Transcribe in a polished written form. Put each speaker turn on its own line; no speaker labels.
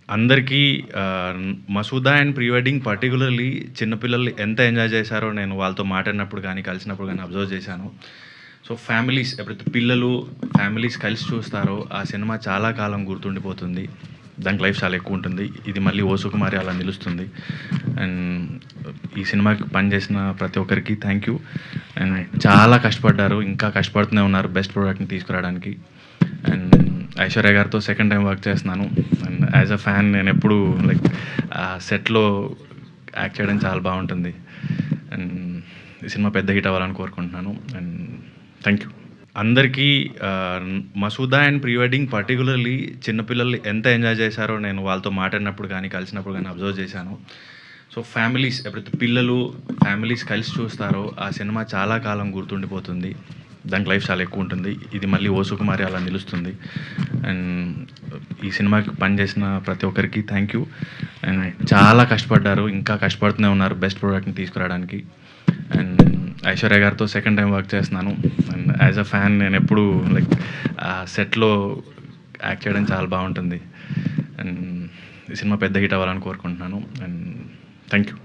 అందరికీ Masooda and pre wedding particularly చిన్న పిల్లలు ఎంత ఎంజాయ్ చేశారో నేను వాళ్ళతో మాట్లాడినప్పుడు గానీ, కలిసినప్పుడు గానీ అబ్జర్వ్ చేశాను. సో, ఫ్యామిలీస్ ఎప్పుడైతే పిల్లలు, ఫ్యామిలీస్ కలిసి చూస్తారో ఆ సినిమా చాలా కాలం గుర్తుండిపోతుంది. దానికి లైఫ్ చాలా ఎక్కువుంటుంది. ఇది మళ్ళీ 'ఓ సుకుమారి' అలా నిలుస్తుంది. అండ్ ఈ సినిమాకి పనిచేసిన ప్రతి ఒక్కరికి థ్యాంక్ యూ. అండ్ చాలా కష్టపడ్డారు. ఇంకా కష్టపడుతూనే ఉన్నారు బెస్ట్ ప్రొడక్ట్‌ని తీసుకురావడానికి. అండ్ ఐశ్వర్య గారితో సెకండ్ టైం వర్క్ చేస్తున్నాను. అండ్ యాజ్ అ ఫ్యాన్ నేనెప్పుడూ లైక్ సెట్‌లో యాక్ట్ చేయడం చాలా బావుంటుంది. అండ్ ఈ సినిమా పెద్ద హిట్ అవ్వాలని కోరుకుంటున్నాను. And thank you. అందరికీ Masooda and pre wedding particularly చిన్న పిల్లలు ఎంత ఎంజాయ్ చేశారో నేను వాళ్ళతో మాట్లాడినప్పుడు గానీ, కలిసినప్పుడు గానీ అబ్జర్వ్ చేశాను. సో, ఫ్యామిలీస్ ఎప్పుడైతే పిల్లలు, ఫ్యామిలీస్ కలిసి చూస్తారో ఆ సినిమా చాలా కాలం గుర్తుండిపోతుంది. దానికి లైఫ్ చాలా ఎక్కువుంటుంది. ఇది మళ్ళీ 'ఓ సుకుమారి' అలా నిలుస్తుంది. అండ్ ఈ సినిమాకి పనిచేసిన ప్రతి ఒక్కరికి థ్యాంక్ యూ. అండ్ చాలా కష్టపడ్డారు. ఇంకా కష్టపడుతూనే ఉన్నారు బెస్ట్ ప్రొడక్ట్‌ని తీసుకురావడానికి. అండ్ ఐశ్వర్య గారితో సెకండ్ టైం వర్క్ చేస్తున్నాను. అండ్ యాజ్ అ ఫ్యాన్ నేనెప్పుడూ లైక్ సెట్‌లో యాక్ట్ చేయడం చాలా బావుంటుంది. అండ్ ఈ సినిమా పెద్ద హిట్ అవ్వాలని కోరుకుంటున్నాను. And thank you.